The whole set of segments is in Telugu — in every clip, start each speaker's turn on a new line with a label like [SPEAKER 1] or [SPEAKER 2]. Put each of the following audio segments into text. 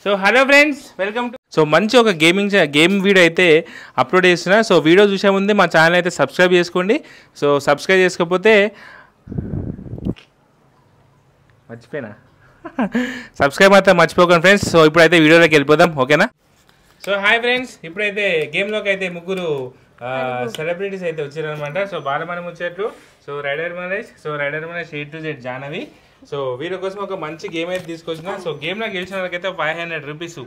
[SPEAKER 1] So hello friends, welcome to మంచి ఒక గేమ్ వీడియో అయితే అప్లోడ్ చేస్తున్నా. సో వీడియో చూసే ముందే మా ఛానల్ అయితే సబ్స్క్రైబ్ చేసుకోండి. సో సబ్స్క్రైబ్ చేసుకోకపోతే మర్చిపోయినా సబ్స్క్రైబ్ మాత్రం మర్చిపోకండి ఫ్రెండ్స్. సో ఇప్పుడైతే వీడియోలోకి వెళ్ళిపోదాం, ఓకేనా? సో హాయ్ ఫ్రెండ్స్, ఇప్పుడైతే గేమ్లోకి అయితే ముగ్గురు సెలబ్రిటీస్ అయితే వచ్చారనమాట. సో బాలమణి ముచ్చట్లు, so rider Manish A to Z Jahnavi. So వీళ్ళ కోసం ఒక మంచి గేమ్ అయితే తీసుకొచ్చిన. సో గేమ్ లో గెలిచిన వాళ్ళకైతే 500 రూపీస్,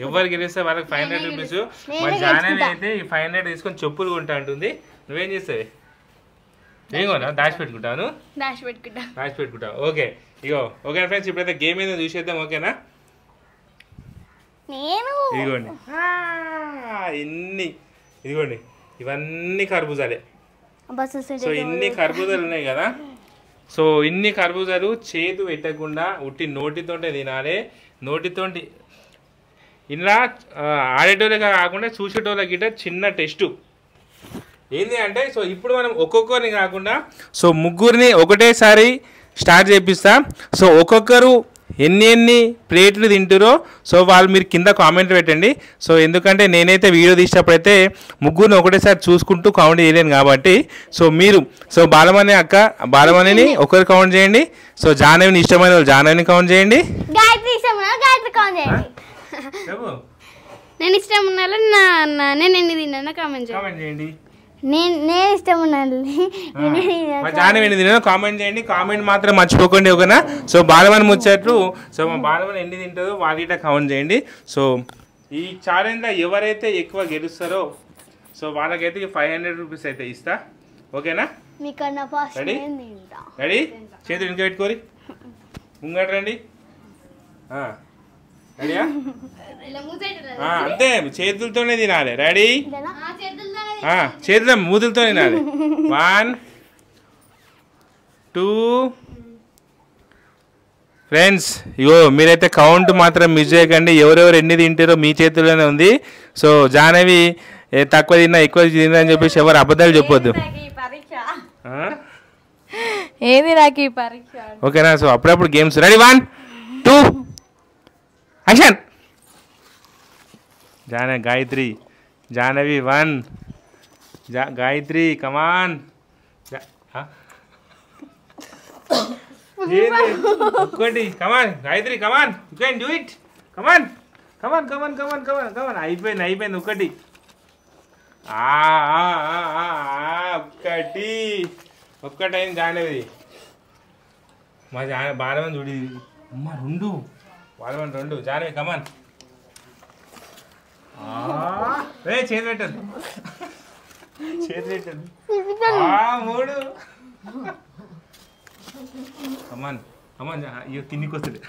[SPEAKER 1] ఎవరు గెలిస్తే వాళ్ళకి 500 రూపీస్. మా జాహ్నవి అయితే ఈ 500 తీసుకొని చెప్పులు కొంటా అంటుంది. నువ్వేం చేస్తావు? ఏం కొన్నా? దాచిపెట్టుకుంటాను. ఓకే, ఇగో ఓకే ఫ్రెండ్స్, ఇప్పుడైతే గేమ్ ఏదో చూసేద్దాం, ఓకేనా? ఇదిగోండి ఇదిగోండి, ఇవన్నీ కర్బూజాలే. సో ఇన్ని కర్బూజాలు ఉన్నాయి కదా. సో ఇన్ని కర్బూజాలు చేతు పెట్టకుండా ఉట్టి నోటితోటే తినాలి. నోటితోటి ఇలా ఆడేటోళ్ళకి కాకుండా చూసేటోళ్ళకి గిట్ట చిన్న టెస్టు ఏంటి అంటే, సో ఇప్పుడు మనం ఒక్కొక్కరిని కాకుండా సో ముగ్గురిని ఒకటేసారి స్టార్ట్ చేపిస్తా. సో ఒక్కొక్కరు ఎన్ని ప్లేట్లు తింటారో సో వాళ్ళు మీరు కింద కామెంట్ పెట్టండి. సో ఎందుకంటే నేనైతే వీడియో తీసేటప్పుడైతే ముగ్గురిని ఒకటేసారి చూసుకుంటూ కౌంట్ చేయలేను కాబట్టి, సో మీరు సో బాలమణిని ఒకరు కౌంట్ చేయండి. సో జాహ్నవిని ఇష్టమైన వాళ్ళు జాహ్నవిని కౌంట్ చేయండి.
[SPEAKER 2] నేను ఇష్టం ఉన్నాను నేను ఎన్ని తిన్నా కామెంట్
[SPEAKER 1] చేయండి.
[SPEAKER 2] నేను ఇష్టం ఉన్నాను
[SPEAKER 1] జాహ్నవి తిన్నా కామెంట్ చేయండి. కామెంట్ మాత్రం మర్చిపోకండి, ఓకేనా? సో బాలమణి ముచ్చట్లు, సో మా బాలమణి ఎన్ని తింటుందో వాళ్ళ కౌంట్ చేయండి. సో ఈ ఛాలెంజ్లో ఎవరైతే ఎక్కువ గెలుస్తారో సో వాళ్ళకైతే 500 రూపీస్ అయితే ఇస్తా, ఓకేనా? రెడీ? చేతులు ఇంకా పెట్టుకోరి, ముంగట రండి. రెడీయా? అంతే, చేతులతోనే తినాలి. రెడీ? చేతుల మూతులతో తినాలి. 1 2 ఫ్రెండ్స్, ఇగో మీరైతే కౌంట్ మాత్రం మిస్ చేయకండి. ఎవరెవరు ఎన్ని తింటారో మీ చేతుల్లోనే ఉంది. సో జాహ్నవి తక్కువ తిన్నా ఎక్కువ తిన్నా అని చెప్పేసి ఎవరు అబద్ధాలు చెప్పొద్దు,
[SPEAKER 2] ఏది నాకు ఈ పరీక్ష,
[SPEAKER 1] ఓకేనా? సో అప్పుడప్పుడు games. Ready? 1 2 action. Gayatri, Jahnavi 1, Gayatri come on. ఒక్కటి, come on Gayatri, come on, you can do it, come on come on come on come on come on come on. అయిపోయింది ఒకటి. ఒక్కటైంది జాహ్నవి. మా బాలమణి చూడి అమ్మ 2, బాలమణి 2, జాహ్నవి కమాన్. చేతి పెట్టద్దు, 3. కమాన్ కమాన్, కిందికి వస్తుంది.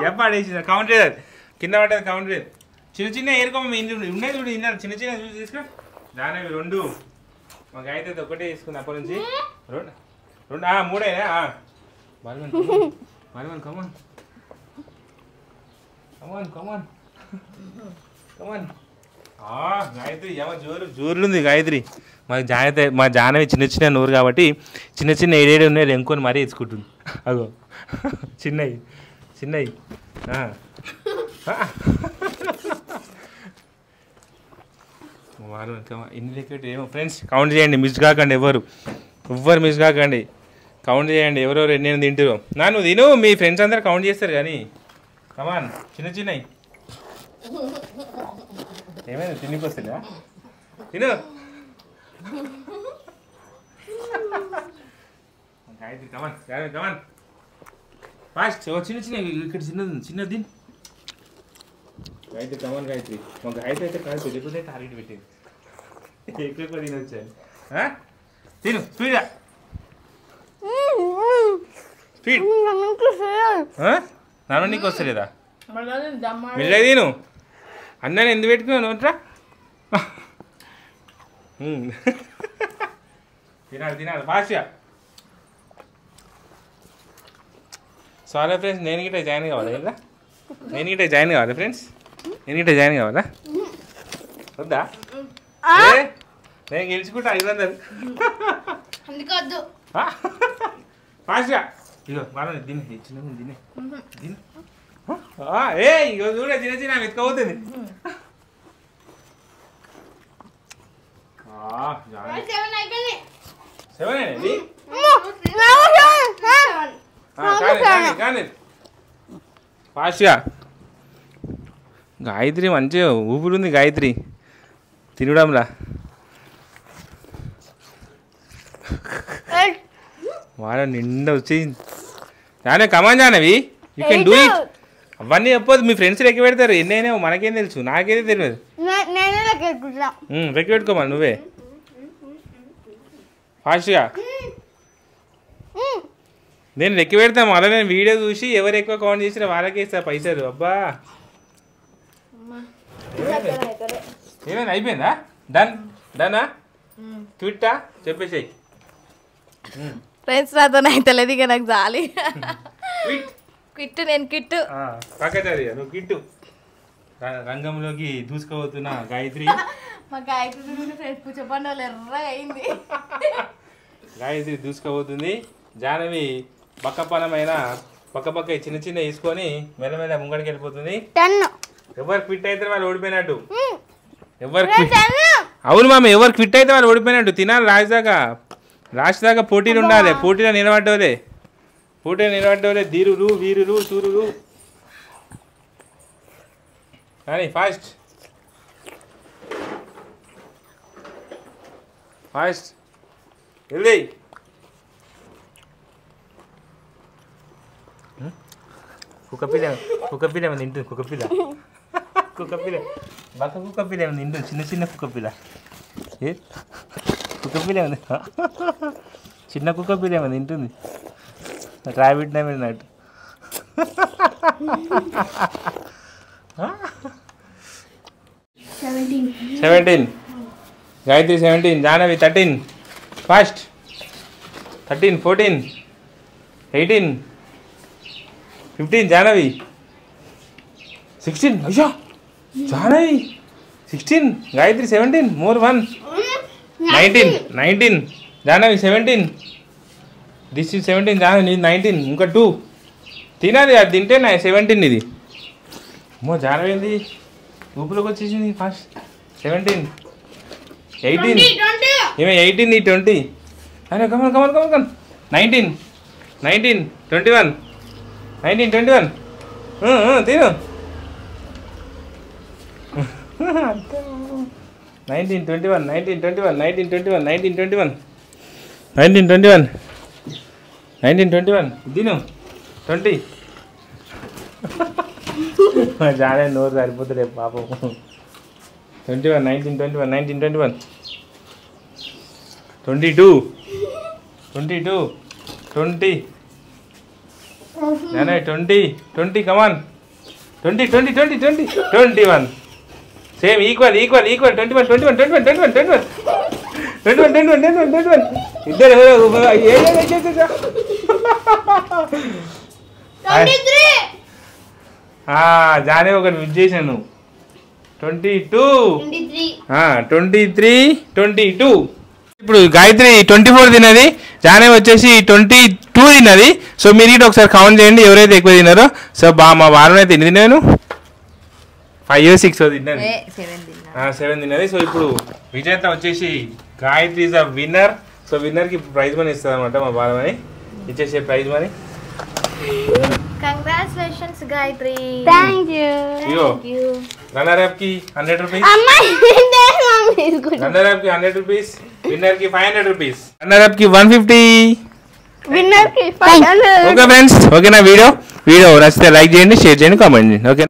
[SPEAKER 1] ఎప్పుడేసి కౌంట్ లేదు, కింద పట్టేది కౌంట్ లేదు. చిన్న ఏరుకోమ ఉన్నాయి చూడు, చిన్న చూసి తీసుకో. జాహ్నవి 2, మా గాయత్రి ఒకటే తీసుకుంది అప్పటి నుంచి. 2 3 బాలమణి కమాన్ కమాన్ కమాన్ కమాన్. గాయత్రి జోరులుంది గాయత్రి. మా జాహ్నవి చిన్న నోరు కాబట్టి చిన్న ఏడేడు ఉన్నాయి ఎంకొని మరీ ఇచ్చుకుంటుంది. అగో చిన్నవి ఇన్ని లెక్క ఏమో ఫ్రెండ్స్, కౌంట్ చేయండి, మిస్ కాకండి. ఎవ్వరు మిస్ కాకండి, కౌంట్ చేయండి ఎవరెవరు ఎన్ని తింటారో. నువ్వు తిను, మీ ఫ్రెండ్స్ అందరు కౌంట్ చేస్తారు కానీ. కమాన్, చిన్నవి ఏమైంది? తిన్నికి వస్తుందా? తిను. గాయత్రి కమాన్, కమాన్ ఫాస్ట్. చిన్న ఇక్కడ చిన్నది గాయత్రి, కమాన్ గాయత్రి. మా గాయత్రి అయితే కాదు, పెళ్ళిపోతే టార్గెట్ పెట్టింది. ఎక్కువ తినొచ్చాను. తిను స్పీడ్గా, స్పీడ్. నాన్న నీకు వస్తలేదా? మెల్లగా తిను. అన్నాను ఎందుకు పెట్టుకున్నావు నోట్రా? తినాలి ఫాస్ట్గా. సారీ ఫ్రెండ్స్, నేను గిట్ట జాయిన్ కావాలా ఇలా? ఫ్రెండ్స్, నేను గిట్ట జాయిన్ కావాలా? వద్దా? నేను గెలుచుకుంటా 500. ఫాస్ట్గా. ఇగో బాగా తిని చిన్న తిని ఏ ఇగో చూడ చిన్న చిన్న ఎత్తుకోపోతుంది. ఫాస్ట్గా. గాయత్రి మంచిగా ఊపిరుంది గాయత్రి తినడంలా. వాళ్ళ నిండా వచ్చి జానే కమాన్ Jahnavi you can do it. అవన్నీ చెప్పొద్దు, మీ ఫ్రెండ్స్ లెక్క పెడతారు. ఎన్నైనా మనకేం తెలుసు, నాకైతే తెలియదు. లెక్క పెట్టుకోమా నువ్వే ఫాస్ట్గా. నేను లెక్క పెడతాను, అలా నేను వీడియో చూసి ఎవరు ఎక్కువ కౌంట్ చేసినా వాళ్ళకే ఇస్తా పైసలు. అబ్బా ఏమైనా అయిపోయిందా? డన్ డనా క్విట్టా చెప్పేసి
[SPEAKER 2] ఫ్రెండ్స్ నాతో అయితే లేదు ఇక నాకు జాలి. క్విట్ నేను క్విట్
[SPEAKER 1] పక్కచారి నువ్వు కిట్టు. రంగంలోకి దూసుకోబోతున్నా గాయత్రి.
[SPEAKER 2] మా గాయత్రి కూర్చోపండి వాళ్ళు ఎర్రగా అయింది.
[SPEAKER 1] గాయత్రి దూసుకోబోతుంది. జానవి పక్కపనమైన పక్క చిన్న చిన్న వేసుకొని మెల్లమెల్ల ముంగడికి వెళ్ళిపోతుంది. ఎవరు క్విట్ అయితే వాళ్ళు ఓడిపోయినట్టు. ఎవరు అవును మామ, ఎవరు క్విట్ అయితే వాళ్ళు ఓడిపోయినట్టు. తినాలి లాస్ట్ దాకా పోటీలు ఉండాలి. పోటీలో నిలబడ్డోలే ధీరులు వీరులు సూరులు. కానీ ఫాస్ట్ వెళ్ళి కుక్కపిల్ల ఏమైనా తింటుంది. కుక్కపిల్ల బక్క కుక్కపిల్ల ఏమైనా తింటుంది. చిన్న కుక్కపిల్ల ఏమైనా చిన్న కుక్కపిల్ల ఏమైనా తింటుంది. ర్యాబిట్ నేమ్ నట్టు. 17 గాయత్రి 17, జాహ్నవి 13. ఫాస్ట్ 13, 14, 18, 15 జాహ్నవి, 16 అయ్యా Jahnavi 16, Gayatri 17 more 1, 19 Jahnavi 17. This is 17 Jahnavi 19 ఇంకా 2 తినాలి. అది తింటే నా 17 ఇది. అమ్మో జాహ్నవి ఏంది ఊపిలోకి వచ్చేసింది. ఫాస్ట్ 17, 18 ఏమే 18 నీ 20 అరే కమన్ 19, 21 తిను 19, 21 తిను 20. జానే నోరు సరిపోతుంది పాపం. 21, 19, 21 22 20 జానే 20 కమాన్ 21 సేమ్ ఈక్వల్ 21 ఇద్దరు జానే ఒకటి విజ్ చేశాను. 22 ఇప్పుడు గాయత్రి 24 తిన్నది, జానే వచ్చేసి 22 తిన్నది. సో మీరు ఇటు ఒకసారి కౌంట్ చేయండి ఎవరైతే ఎక్కువ తిన్నారో. సో మా వారం అయితే ఎన్ని తిన్నాను 5 or 6 తిన్నాను, 7 తిన్నది. సో ఇప్పుడు విజేత వచ్చేసి Gayatri is a winner. So విన్నర్కి ప్రైజ్ మనీ ఇస్తుంది అనమాట మా వారం అని ఇచ్చేసే prize money.
[SPEAKER 2] Congratulations Gayatri. Thank you.
[SPEAKER 1] Runner up కి 100 రూపీస్, రన్నర్ అప్ కి 100 రూపీస్, విన్నర్ కి 500 రూపీస్, రన్నర్ అప్ కి 150, విన్నర్ కి 500. ఓకే ఫ్రెండ్స్, ఓకేనా? వీడియో నచ్చితే లైక్ చేయండి, షేర్ చేయండి, కామెంట్ చేయండి. ఓకే.